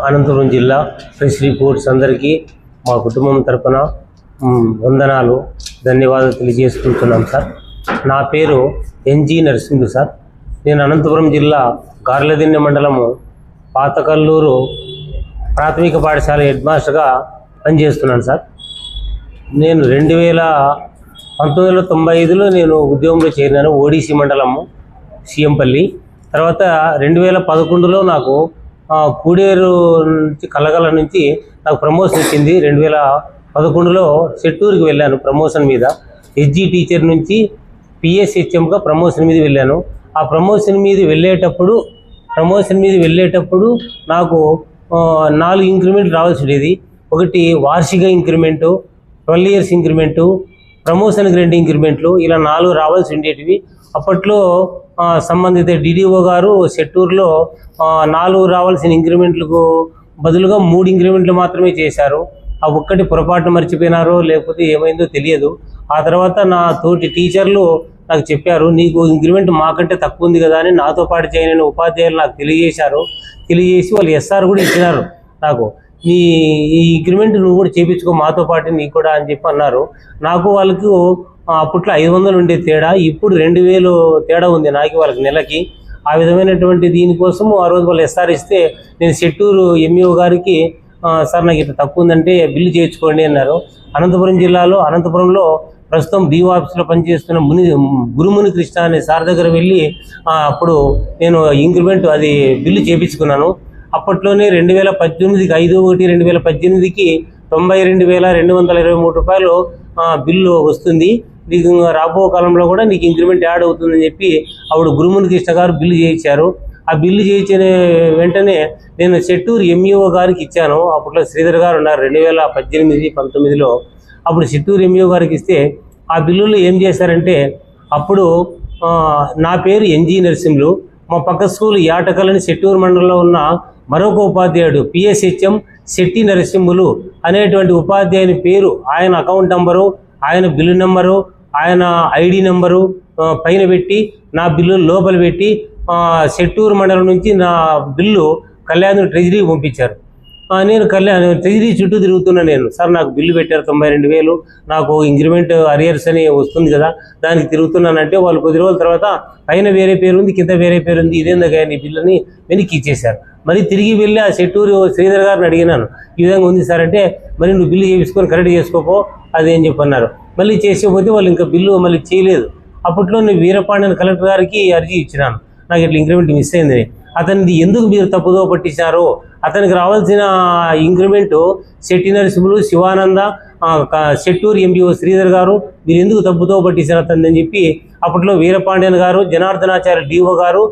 అనంతపురం జిల్లా press reports అందరికీ మా కుటుంబం తరపున వందనాలు ధన్యవాదాలు తెలియజేసుకుంటున్నాం సార్. నా పేరు ఎన్జి నరసింహులు సార్. నేను అనంతపురం జిల్లా గార్లదిన్నె మండలము పాతకల్లూరు ప్రాథమిక పాఠశాల హెడ్ మాస్టర్గా పనిచేస్తున్నాను సార్. నేను 1995లో నేను ఉద్యోగంలో చేరినాను, ఓడిసి మండలము సీఎంపల్లి. తర్వాత 2011లో నాకు కూడేరు నుంచి కలగల నుంచి నాకు ప్రమోషన్ వచ్చింది. 2011లో చెట్టూరుకి వెళ్ళాను ప్రమోషన్ మీద. హెచ్జీ టీచర్ నుంచి పిఎస్హెచ్ఎంగా ప్రమోషన్ మీద వెళ్ళాను. ఆ ప్రమోషన్ మీద వెళ్ళేటప్పుడు నాకు 4 ఇంక్రిమెంట్ రావాల్సి ఉండేది. ఒకటి వార్షిక ఇంక్రిమెంటు, 12 ఇయర్స్ ఇంక్రిమెంటు, ప్రమోషన్కి 2 ఇంక్రిమెంట్లు, ఇలా 4 రావాల్సి ఉండేటివి. అప్పట్లో సంబంధిత డిడిఓ గారు చెట్టూరులో 4 రావాల్సిన ఇంక్రిమెంట్లకు బదులుగా 3 ఇంక్రిమెంట్లు మాత్రమే చేశారు. ఆ ఒక్కటి పొరపాటు మర్చిపోయినారో లేకపోతే ఏమైందో తెలియదు. ఆ తర్వాత నా తోటి టీచర్లు నాకు చెప్పారు, నీకు ఇంక్రిమెంట్ మాకంటే తక్కువ ఉంది కదా అని నాతో పాటు చేయని ఉపాధ్యాయులు నాకు తెలియజేసి వాళ్ళు ఎస్ఆర్ కూడా ఇచ్చినారు నాకు. ఈ ఇంక్రిమెంట్ నువ్వు కూడా చేయించుకో మాతో పాటు నీకు కూడా అని చెప్పి అన్నారు. నాకు వాళ్ళకు అప్పట్లో 500 ఉండే తేడా, ఇప్పుడు 2000 తేడా ఉంది నాకు వాళ్ళకి నెలకి. ఆ విధమైనటువంటి దీనికోసము ఆ రోజు వాళ్ళు ఎస్ఆర్ ఇస్తే నేను చెట్టూరు ఎంఈఓ గారికి సార్ నాకు ఇట్లా తక్కువ ఉందంటే బిల్లు చేయించుకోండి అన్నారు. అనంతపురంలో ప్రస్తుతం డిఓ ఆఫీస్లో పనిచేస్తున్న గురుముని కృష్ణ అనే సార్ దగ్గర వెళ్ళి అప్పుడు నేను ఇంక్రిమెంట్ అది బిల్లు చేయించుకున్నాను. అప్పట్లోనే 2018కి 5/1/2018కి 92,223 రూపాయలు బిల్లు వస్తుంది. నీకు రాబో కాలంలో కూడా నీకు ఇంక్రిమెంట్ యాడ్ అవుతుందని చెప్పి అప్పుడు గురుముని కృష్ణ గారు బిల్లు చేయించారు. ఆ బిల్లు చేయించిన వెంటనే నేను చెట్టూరు ఎంఈఓ గారికి ఇచ్చాను. అప్పట్లో శ్రీధర్ గారు ఉన్నారు 2018-19లో. అప్పుడు చెట్టూరు ఎంఈఓ గారికి ఇస్తే ఆ బిల్లులో ఏం చేశారంటే, అప్పుడు నా పేరు ఎన్జి నరసింహులు, మా పక్క స్కూల్ యాటకలని చెట్టూరు మండలంలో ఉన్న మరొక ఉపాధ్యాయుడు పిఎస్హెచ్ఎం శెట్టి నరసింహులు అనేటువంటి ఉపాధ్యాయుని పేరు, ఆయన అకౌంట్ నెంబరు, ఆయన బిల్లు నెంబరు, ఆయన ఐడి నెంబరు పైన పెట్టి నా బిల్లు లోపల పెట్టి చెట్టూరు మండలం నుంచి నా బిల్లు కళ్యాణ్ ట్రెజరీకి పంపించారు. నేను ట్రెజరీ చుట్టూ తిరుగుతున్నా. నేను సార్ నాకు బిల్లు పెట్టారు 92,000, నాకు ఇంక్రిమెంట్ అరియర్స్ అని వస్తుంది కదా దానికి తిరుగుతున్నానంటే వాళ్ళు కొద్ది రోజుల తర్వాత పైన వేరే పేరు ఉంది, కింద వేరే పేరు ఉంది, ఇదేందుగా నీ బిల్లుని వెనక్కి ఇచ్చేశారు. మరి తిరిగి వెళ్ళి ఆ చెట్టూరు శ్రీధర్ గారిని అడిగినాను, ఈ విధంగా ఉంది సార్ అంటే, మరి నువ్వు బిల్లు చేయించుకొని కరెక్ట్ చేసుకోపో అది అని చెప్పన్నారు. మళ్ళీ చేసేపోతే వాళ్ళు ఇంకా బిల్లు మళ్ళీ చేయలేదు. అప్పట్లో నేను వీరపాండ్యన్ కలెక్టర్ గారికి అర్జీ ఇచ్చినాను, నాకు ఇట్లా ఇంక్రిమెంట్ మిస్ అయింది. అతనిది ఎందుకు మీరు తప్పుదో పట్టించారో, అతనికి రావాల్సిన ఇంక్రిమెంటు శెట్టి నరసింహులు, శివానంద, చెట్టూరు ఎంబీఓ శ్రీధర్ గారు మీరు ఎందుకు తప్పుదో పట్టించారు అతన్ని అని చెప్పి అప్పట్లో వీరపాండ్యన్ గారు, జనార్దనాచార్య డిఓ గారు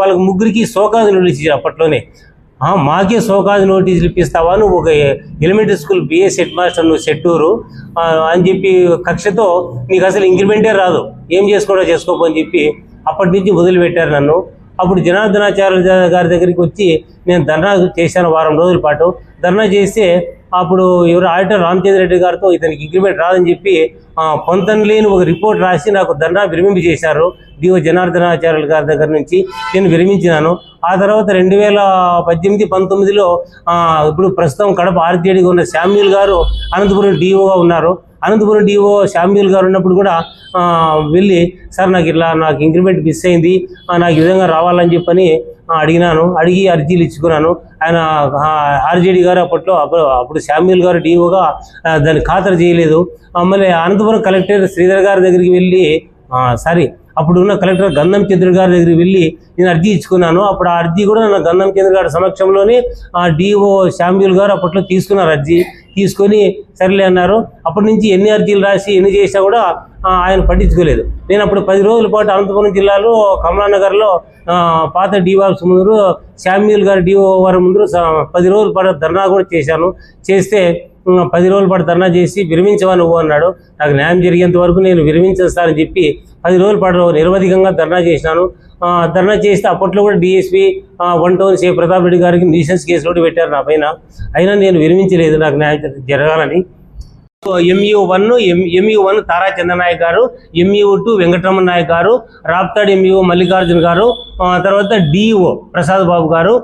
వాళ్ళకి ముగ్గురికి సోకాజు నోటీస్ ఇచ్చారు. అప్పట్లోనే మాకే సోకాజు నోటీసులు ఇప్పిస్తావా, నువ్వు ఒక elementary school BS head master నువ్వు చెట్టూరు అని చెప్పి కక్షతో నీకు అసలు ఇంక్రిమెంటే రాదు, ఏం చేసుకోపో అని చెప్పి అప్పటి నుంచి వదిలిపెట్టారు నన్ను. అప్పుడు జనార్దనాచార్య గారి దగ్గరికి వచ్చి నేను ధర్నా చేశాను 1 వారం రోజుల పాటు. ధర్నా చేస్తే అప్పుడు ఎవరు ఆడిటర్ రామచంద్ర రెడ్డి గారితో ఇతనికి ఇంక్రిమెంట్ రాదని చెప్పి పొంతన లేని ఒక రిపోర్ట్ రాసి నాకు ధర్నా విరమింపు చేశారు. డిఓ జనార్దనాచార్యుల గారి దగ్గర నుంచి నేను విరమించినాను. ఆ తర్వాత 2018-19లో ఇప్పుడు ప్రస్తుతం కడప ఆర్జేడీగా ఉన్న శామ్యూల్ గారు అనంతపురం డిఓగా ఉన్నారు. అనంతపురం డిఓ శామ్యూల్ గారు ఉన్నప్పుడు కూడా వెళ్ళి సార్ నాకు ఇంక్రిమెంట్ మిస్ అయింది, నాకు ఈ విధంగా రావాలని చెప్పని అడిగి అర్జీలు ఇచ్చుకున్నాను. ఆయన ఆర్జేడీ గారు అప్పుడు శామ్యూల్ గారు డిఓగా దాన్ని ఖాతరు చేయలేదు. మళ్ళీ అనంతపురం కలెక్టర్ శ్రీధర్ గారి దగ్గరికి వెళ్ళి అప్పుడు ఉన్న కలెక్టర్ గంధం చంద్రుడు గారి దగ్గరికి వెళ్ళి నేను అర్జీ ఇచ్చుకున్నాను. అప్పుడు ఆ అర్జీ కూడా నా గంధం చంద్రుడు గారి సమక్షంలోనే డిఓ శామ్యూల్ గారు అప్పట్లో తీసుకున్నారు. అర్జీ తీసుకొని సరేలే అన్నారు. అప్పటి నుంచి ఎన్ని అర్జీలు రాసి ఎన్ని చేసినా కూడా ఆయన పట్టించుకోలేదు. నేను అప్పుడు 10 రోజుల పాటు అనంతపురం జిల్లాలో కమలానగర్లో పాత డిఓ ఆఫీస్ ముందు శామ్యూల్ గారి డిఓ వారి ముందు 10 రోజుల పాటు ధర్నా కూడా చేశాను. చేస్తే 10 రోజుల పాటు ధర్నా చేసి విరమించవా నువ్వు అన్నాడు. నాకు న్యాయం జరిగేంత వరకు నేను విరమించేస్తానని చెప్పి 10 రోజుల పాటు నిరవధికంగా ధర్నా చేసినాను. ధర్నా చేస్తే అప్పట్లో కూడా DSP 1 town C Pratap Reddy గారికి న్యూసెన్స్ కేసు కూడా పెట్టారు నా పైన. అయినా నేను విరమించలేదు నాకు న్యాయం జరగాలని. MU1 MU1 తారా చంద్రనాయక్ గారు, MU2 వెంకటరమణ నాయక్ గారు, రాప్తాడ్ MU మల్లికార్జున గారు, తర్వాత DO ప్రసాద్ బాబు గారు,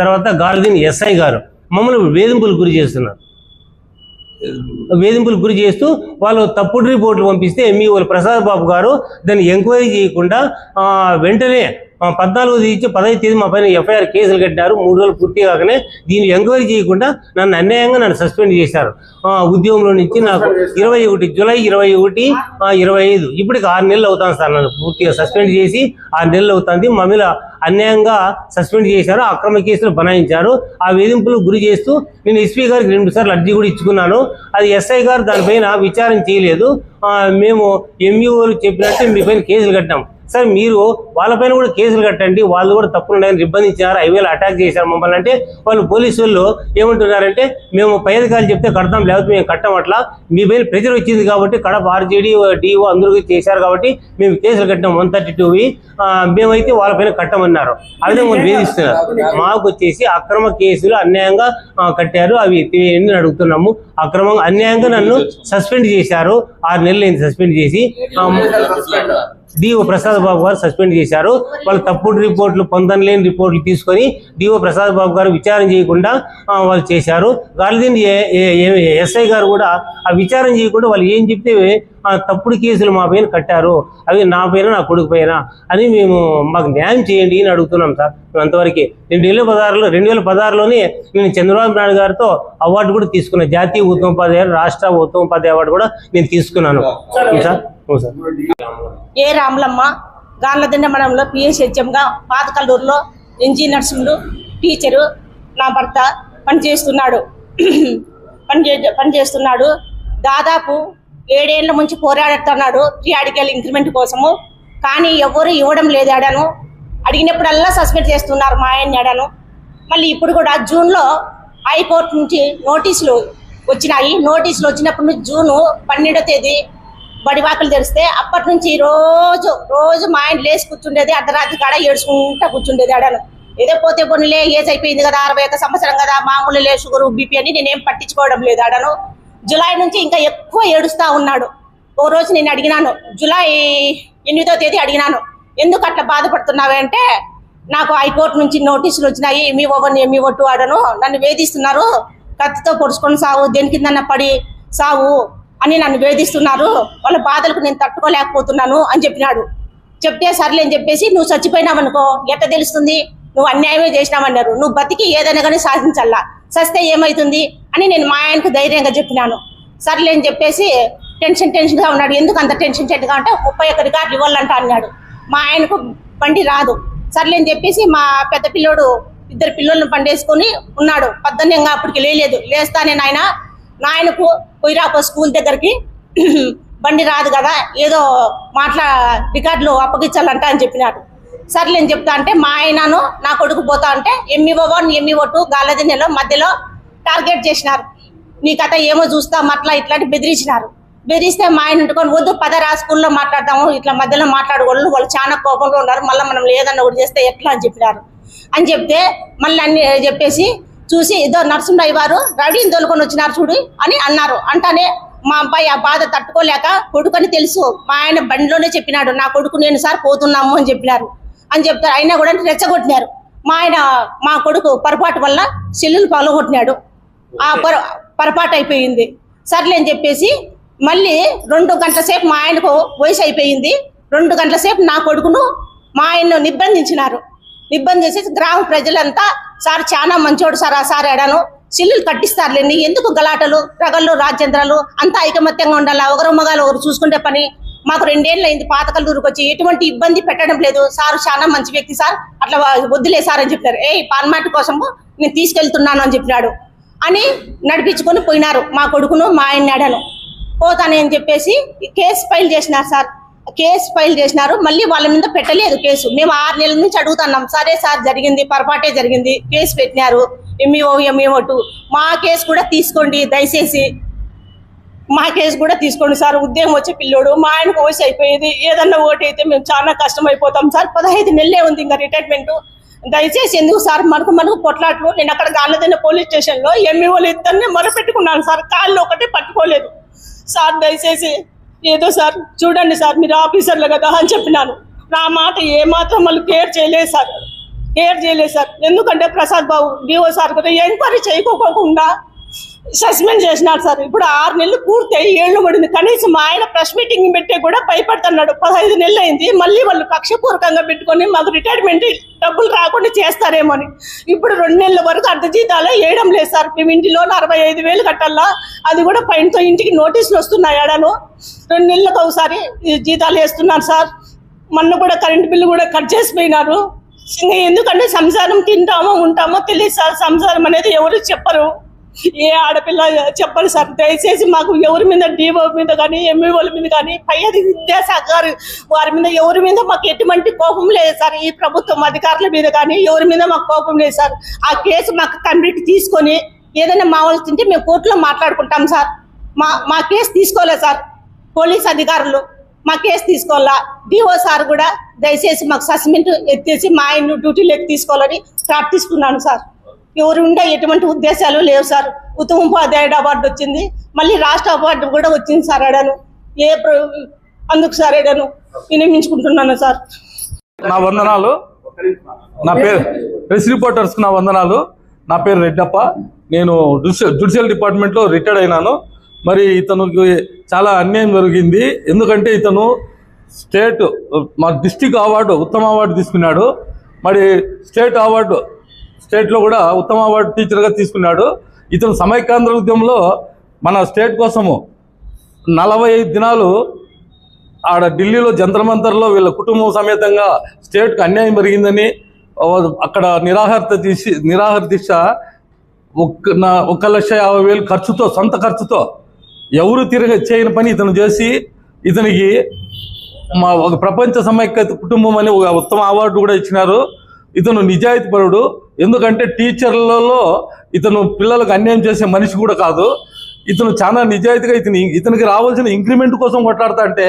తర్వాత గార్దిన్ SI గారు మమ్మల్ని వేధింపులకు గురి చేస్తూ వాళ్ళు తప్పుడు రిపోర్ట్లు పంపిస్తే MU ప్రసాద్ బాబు గారు దాన్ని ఎంక్వైరీ చేయకుండా వెంటనే 14వ తేదీ 15వ తేదీ మా పైన FIR కేసులు కట్టినారు. 3 రోజులు పూర్తి కాకనే దీన్ని ఎంక్వైరీ చేయకుండా నన్ను అన్యాయంగా సస్పెండ్ చేశారు. ఉద్యోగంలో నుంచి నాకు 21 జూలై 21, 25 ఇప్పటికి 6 నెలలు అవుతాను సార్. నన్ను పూర్తిగా సస్పెండ్ చేసి 6 నెలలు అవుతుంది. మా మీద అన్యాయంగా సస్పెండ్ చేశారు, అక్రమ కేసులు బనాయించారు. ఆ వేధింపులు గురి చేస్తూ నేను SP గారికి 2 సార్లు అర్జీ కూడా ఇచ్చుకున్నాను. అది SI గారు దానిపైన విచారణ చేయలేదు. మేము MUలు చెప్పినట్టు మీ పైన కేసులు కట్టాం సార్, మీరు వాళ్ళపైన కూడా కేసులు కట్టండి, వాళ్ళు కూడా తప్పులున్నాయని నిర్బంధించారు, హైవేలో అటాక్ చేశారు మమ్మల్ని అంటే వాళ్ళు పోలీసు వాళ్ళు ఏమంటున్నారంటే మేము పై అధికారులు చెప్తే కడతాం, లేకపోతే మేము కట్టం. అట్లా మీ పైన ప్రెజర్ వచ్చింది కాబట్టి కడప RJD DO అందరూ చేశారు కాబట్టి మేము కేసులు కట్టాం 132వి, మేమైతే వాళ్ళపైన కట్టమన్నారు. ఆ విధంగా వేధిస్తున్నారు. మాకు వచ్చేసి అక్రమ కేసులు అన్యాయంగా కట్టారు, అవి ఎత్తివేయండి అని అడుగుతున్నాము. అక్రమంగా అన్యాయంగా నన్ను సస్పెండ్ చేశారు. 6 నెలలు అయింది సస్పెండ్ చేసి. DO ప్రసాద్ బాబు గారు సస్పెండ్ చేశారు. వాళ్ళు తప్పుడు రిపోర్ట్లు, పొందలేని రిపోర్ట్లు తీసుకొని DO ప్రసాద్ బాబు గారు విచారణ చేయకుండా వాళ్ళు చేశారు. గాలిదిన్ SI గారు కూడా ఆ విచారణ చేయకుండా వాళ్ళు ఏం చెప్తే తప్పుడు కేసులు మా పైన కట్టారు, అవి నా పైన నా కొడుకు పైన అని మాకు న్యాయం చేయండి అని అడుగుతున్నాం సార్. అంతవరకే 2016లోనే నేను చంద్రబాబు నాయుడు గారితో అవార్డు కూడా తీసుకున్నాను. జాతీయ ఉత్తమోపాధ్యాయుడు, రాష్ట్ర ఉత్తమోపాధ్యాయ అవార్డు కూడా నేను తీసుకున్నాను సార్. ఏ రాములమ్మ గాన్లదిండ మండలంలో PSHMగా పాతకల్లూరులో ఇంజనీర్సింగ్ టీచరు నా భర్త పనిచేస్తున్నాడు. దాదాపు 7 ఏళ్ల నుంచి పోరాడుతున్నాడు ప్రియాడికల్ ఇంక్రిమెంట్ కోసము. కానీ ఎవరు ఇవ్వడం లేదు. ఆడాను అడిగినప్పుడల్లా సస్పెండ్ చేస్తున్నారు మా ఆయన్ని. ఆడాను మళ్ళీ ఇప్పుడు కూడా జూన్లో హైకోర్టు నుంచి నోటీసులు వచ్చినాయి. నోటీసులు వచ్చినప్పటి నుంచి జూన్ 12వ తేదీ బడివాకులు తెరిస్తే అప్పటి నుంచి రోజు మా ఆయన లేచి కూర్చుండేది, అర్ధరాత్రి కాడ ఏడ్చుకుంటా కూర్చుండేది. ఆడాను ఏదో పోతే పొన్నులే, ఏజ్ అయిపోయింది కదా, 61 సంవత్సరం కదా, మామూలు లే, షుగర్ BP అని నేనేం పట్టించుకోవడం లేదు. ఆడాను జూలై నుంచి ఇంకా ఎక్కువ ఏడుస్తూ ఉన్నాడు. ఓ రోజు నేను అడిగినాను, జూలై 8వ తేదీ అడిగినాను, ఎందుకు అట్లా బాధపడుతున్నావే అంటే నాకు హైకోర్టు నుంచి నోటీసులు వచ్చినాయి, MU1 MU2 ఆడను నన్ను వేధిస్తున్నారు, కత్తితో పొడుచుకొని సావు, దేని కిందన్నా పడి సావు అని నన్ను వేధిస్తున్నారు, వాళ్ళ బాధలకు నేను తట్టుకోలేకపోతున్నాను అని చెప్పినాడు. చెప్తే సర్లే అని చెప్పేసి నువ్వు చచ్చిపోయినావనుకో ఎట్లా తెలుస్తుంది, నువ్వు అన్యాయమే చేసినావన్నారు, నువ్వు బతికి ఏదైనా కానీ సాధించాలా, సస్తే ఏమవుతుంది అని నేను మా ఆయనకు ధైర్యంగా చెప్పినాను. సర్లే అని చెప్పేసి టెన్షన్గా ఉన్నాడు. ఎందుకు అంత టెన్షన్గా అంటే 31 రికార్డులు ఇవ్వాలంట అన్నాడు. మా ఆయనకు బండి రాదు. సర్లే అని చెప్పేసి మా పెద్ద పిల్లోడు 2 పిల్లలను పండేసుకొని ఉన్నాడు. పద్దన్యంగా అప్పటికి లేస్తానే నాయనకు పోయిరాపో స్కూల్ దగ్గరికి, బండి రాదు కదా, ఏదో రికార్డులు అప్పగించాలంట అని చెప్పినాడు. సర్లే అని చెప్తా అంటే మా ఆయనను నా కొడుకు పోతా అంటే MU1 MU2 గాలదిన్నెలో మధ్యలో టార్గెట్ చేసినారు. నీ కథ ఏమో చూస్తా మట్లా ఇట్లాంటి బెదిరిస్తే మా ఆయన ఉంటుకొని వద్దు పదరా స్కూల్లో మాట్లాడతాము, ఇట్లా మధ్యలో మాట్లాడకూడదు, వాళ్ళు చాలా కోపంగా ఉన్నారు, మళ్ళీ మనం లేదన్న ఒకటి చేస్తే ఎట్లా అని చెప్పినారు. అని చెప్తే మళ్ళీ అన్ని చెప్పేసి చూసి ఏదో నరసింహరావు వారు రౌడీని తోలుకొని వచ్చినారు చూడు అని అన్నారు. అంటానే మా అబ్బాయి ఆ బాధ తట్టుకోలేక కొడుకని తెలుసు మా ఆయన బండిలోనే చెప్పినాడు, నా కొడుకు నేను సార్ పోతున్నాము అని చెప్పినారు. అని చెప్తారు అయినా కూడా రెచ్చగొట్టినారు. మా కొడుకు పొరపాటు వల్ల సెల్లులు పగలగొట్టినాడు. ఆ పొరపాటు అయిపోయింది. సర్లే అని చెప్పేసి మళ్ళీ 2 గంటల సేపు మా ఆయనకు వయసు అయిపోయింది. 2 గంటల సేపు నా కొడుకును మా ఆయన్ను నిర్బంధించేసి గ్రామ ప్రజలంతా సార్ చాలా మంచోడు సార్, ఆ సార్ ఎడాను సిల్లులు కట్టిస్తారులేండి, ఎందుకు గలాటలు రగళ్ళు రాజ్యంద్రాలు అంతా ఐకమత్యంగా ఉండాలా, ఒకరు మగాలు ఒకరు చూసుకుంటే పని, మాకు 2 ఏళ్ళు అయింది పాతకల్లూరుకి వచ్చి ఎటువంటి ఇబ్బంది పెట్టడం లేదు, సార్ చాలా మంచి వ్యక్తి సార్, అట్లా వద్దులే సార్ అని చెప్పారు. పార్మాట్ కోసము నేను తీసుకెళ్తున్నాను అని చెప్పినాడు అని నడిపించుకొని పోయినారు మా కొడుకును మా ఆయన ఎడాను. పోతానే అని చెప్పేసి కేసు ఫైల్ చేసినారు సార్. కేసు ఫైల్ చేసినారు, మళ్ళీ వాళ్ళ మీద పెట్టలేదు కేసు. మేము 6 నెలల నుంచి అడుగుతున్నాం, సరే సార్ జరిగింది పొరపాటే జరిగింది, కేసు పెట్టినారు MU1 మా కేసు కూడా తీసుకోండి దయచేసి, మా కేసు కూడా తీసుకోండి సార్, ఉద్యోగం వచ్చే పిల్లోడు, మా ఆయనకు వయసు అయిపోయేది, ఏదన్నా ఓటు అయితే మేము చాలా కష్టం అయిపోతాం సార్, 15 నెలలే ఉంది ఇంకా రిటైర్మెంట్, దయచేసి ఎందుకు సార్ మనకు పొట్లాట్లు. నేను అక్కడ గాలదిన్న పోలీస్ స్టేషన్లో MU2 ఇద్దరిని మొరపెట్టుకున్నాను సార్, కాళ్ళు ఒకటే పట్టుకోలేదు. సార్ దయచేసి ఏదో సార్ చూడండి సార్, మీరు ఆఫీసర్లు కదా అని చెప్పినాను. నా మాట ఏమాత్రం వాళ్ళు కేర్ చేయలేదు సార్. ఎందుకంటే ప్రసాద్ బాబు డిఓ సార్ కూడా ఎంక్వైరీ చేయకోకుండా సస్పెండ్ చేసినారు సార్. ఇప్పుడు 6 నెలలు పూర్తయి 7 పడింది. కనీసం ఆయన ప్రెస్ మీటింగ్ పెట్టే కూడా భయపడుతున్నాడు. 15 నెలలు అయింది. మళ్ళీ వాళ్ళు కక్షపూర్వకంగా పెట్టుకొని మాకు రిటైర్మెంట్ డబ్బులు రాకుండా చేస్తారేమో అని. ఇప్పుడు 2 నెలల వరకు అర్ధ జీతాలే వేయడం లేదు సార్. మేము ఇంటి లోన్ 65,000 కట్టాలా, అది కూడా పైనతో ఇంటికి నోటీసులు వస్తున్నాయి. ఆడను 2 నెలలకు ఒకసారి జీతాలు వేస్తున్నారు సార్. మొన్న కూడా కరెంట్ బిల్లు కూడా కట్ చేసిపోయినారు. ఎందుకంటే సంసారం తింటామో ఉంటామో తెలియదు సార్. సంసారం అనేది ఎవరు చెప్పరు, ఏ ఆడపిల్ల చెప్పరు సార్. దయచేసి మాకు ఎవరి మీద డిఓ మీద కానీ ఎంఈఓల మీద కానీ పై విద్యాశాఖ వారి మీద ఎవరి మీద మాకు ఎటువంటి కోపం లేదు సార్. ఈ ప్రభుత్వం అధికారుల మీద కానీ ఎవరి మీద మాకు కోపం లేదు సార్. ఆ కేసు మాకు కంప్లీట్ తీసుకొని ఏదైనా మావలసింటే మేము కోర్టులో మాట్లాడుకుంటాం సార్. మా కేసు తీసుకోలేదు సార్. పోలీస్ అధికారులు మా కేసు తీసుకోవాలా. డిఓ సార్ కూడా దయచేసి మాకు సస్పెండ్ ఎత్తేసి మా ఆయన డ్యూటీలోకి తీసుకోవాలని ప్రార్థిస్తున్నాను సార్. ఎవరు ఉండే ఎటువంటి ఉద్దేశాలు లేవు సార్. ఉత్తమ ఉపాధ్యాయుడు అవార్డు వచ్చింది, మళ్ళీ రాష్ట్ర అవార్డు కూడా వచ్చింది సార్. అడను అందుకు సార్ అడను వినియోగించుకుంటున్నాను సార్. నా వందనాలు. నా పేరు ప్రెస్ రిపోర్టర్స్కి నా వందనాలు. నా పేరు రెడ్డప్ప. నేను జ్యుడిషియల్ డిపార్ట్మెంట్లో రిటైర్డ్ అయినాను. మరి ఇతనికి చాలా అన్యాయం జరిగింది. ఎందుకంటే ఇతను స్టేట్ మా డిస్టిక్ అవార్డు ఉత్తమ అవార్డు తీసుకున్నాడు. మరి స్టేట్లో కూడా ఉత్తమ అవార్డు టీచర్గా తీసుకున్నాడు. ఇతను సమైక్యాంధ్ర ఉద్యమంలో మన స్టేట్ కోసము 45 దినాలు ఆడ ఢిల్లీలో జంతర్ మంతర్లో వీళ్ళ కుటుంబం సమేతంగా స్టేట్కి అన్యాయం జరిగిందని అక్కడ నిరాహార దీక్ష 1,50,000 ఖర్చుతో, సొంత ఖర్చుతో, ఎవరు చేయని పని ఇతను చేసి ఇతనికి ఒక ప్రపంచ సమైక్యత కుటుంబం అని ఒక ఉత్తమ అవార్డు కూడా ఇచ్చినారు. ఇతను నిజాయితీపరుడు. ఎందుకంటే టీచర్లలో ఇతను పిల్లలకు అన్యాయం చేసే మనిషి కూడా కాదు. ఇతను చాలా నిజాయితీగా ఇతనికి రావాల్సిన ఇంక్రిమెంట్ కోసం కొట్లాడతా అంటే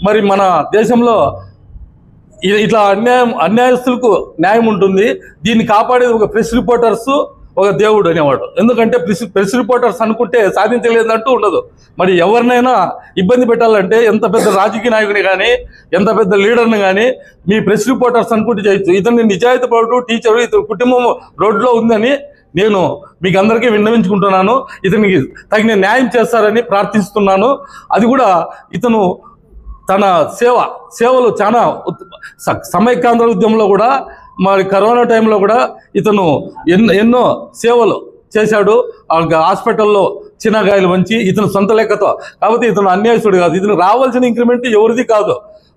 మరి మన దేశంలో ఇట్లా అన్యాయస్తులకు న్యాయం ఉంటుంది. దీన్ని కాపాడేది ఒక ప్రెస్ రిపోర్టర్స్, ఒక దేవుడు అనేవాడు. ఎందుకంటే ప్రెస్ రిపోర్టర్స్ అనుకుంటే సాధించలేదంటూ ఉండదు. మరి ఎవరినైనా ఇబ్బంది పెట్టాలంటే ఎంత పెద్ద రాజకీయ నాయకుని కానీ, ఎంత పెద్ద లీడర్ని కానీ మీ ప్రెస్ రిపోర్టర్స్ అనుకుంటే చేయొచ్చు. ఇతన్ని నిజాయితీపరుడు, టీచరు, ఇతని కుటుంబం రోడ్లో ఉందని నేను మీకు అందరికీ విన్నవించుకుంటున్నాను. ఇతనికి తగిన న్యాయం చేస్తారని ప్రార్థిస్తున్నాను. అది కూడా ఇతను తన సేవలు చాలా సమైక్యాంధ్ర ఉద్యమంలో కూడా మరి కరోనా టైంలో కూడా ఇతను ఎన్నో సేవలు చేశాడు. హాస్పిటల్లో చిన్నగాయలు వంచి ఇతను సొంత లెక్కతో. కాబట్టి ఇతను అన్యాయస్తుడు కాదు. ఇతను రావాల్సిన ఇంక్రిమెంట్ ఎవరిది కాదు,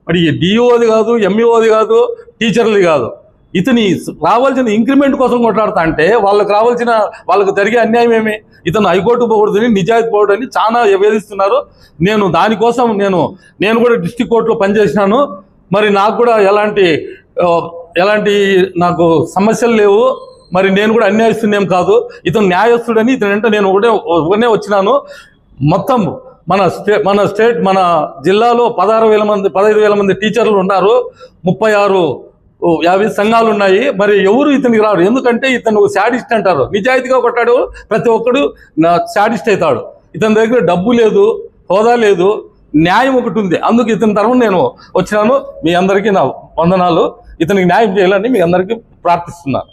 మరి డిఓది కాదు, ఎంఈఓది కాదు, టీచర్లది కాదు. ఇతని రావాల్సిన ఇంక్రిమెంట్ కోసం కొట్లాడతా అంటే వాళ్ళకు జరిగే అన్యాయం ఏమి? ఇతను హైకోర్టు పోకూడదని, నిజాయితీ పోకూడదని చాలా వేధిస్తున్నారు. నేను దానికోసం నేను కూడా డిస్ట్రిక్ట్ కోర్టులో పనిచేసినాను. మరి నాకు కూడా ఎలాంటి నాకు సమస్యలు లేవు. మరి నేను కూడా అన్యాయస్తున్నేం కాదు. ఇతను న్యాయస్తుడని ఇతనంటే నేను ఒకనే వచ్చినాను. మొత్తం మన జిల్లాలో 15,000 మంది టీచర్లు ఉన్నారు. 36-50 సంఘాలు ఉన్నాయి. మరి ఎవరు ఇతనికి రారు. ఎందుకంటే ఇతను శాడిస్ట్ అంటారు. నిజాయితీగా కొట్టాడు ప్రతి ఒక్కడు శాడిస్ట్ అవుతాడు. ఇతని దగ్గర డబ్బు లేదు, హోదా లేదు, న్యాయం ఒకటి ఉంది. అందుకు ఇతని తరఫున నేను వచ్చినాను. మీ అందరికీ నా వందనాలు. ఇతనికి న్యాయం చేయాలని మీ అందరికీ ప్రార్థిస్తున్నాను.